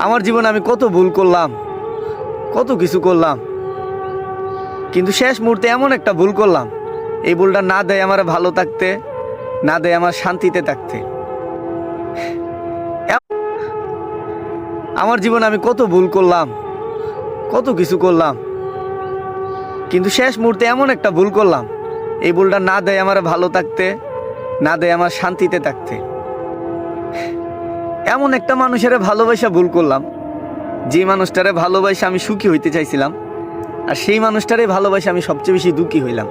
আমার জীবনে আমি কত ভুল করলাম, কত কিছু করলাম, কিন্তু শেষ মুহূর্তে এমন একটা ভুল করলাম, এই ভুলটা না দেয় আমার ভালো থাকতে, না দেয় আমার শান্তিতে থাকতে। আমার জীবনে আমি কত ভুল করলাম, কত কিছু করলাম, কিন্তু শেষ মুহূর্তে এমন একটা ভুল করলাম, এই ভুলটা না দেয় আমার ভালো থাকতে, না দেয় আমার শান্তিতে থাকতে। এমন একটা মানুষের ভালোবাসা ভুল করলাম, যে মানুষটারে ভালোবাসা আমি সুখী হইতে চাইছিলাম, আর সেই মানুষটারে ভালোবাসা আমি সবচেয়ে বেশি দুঃখী হইলাম।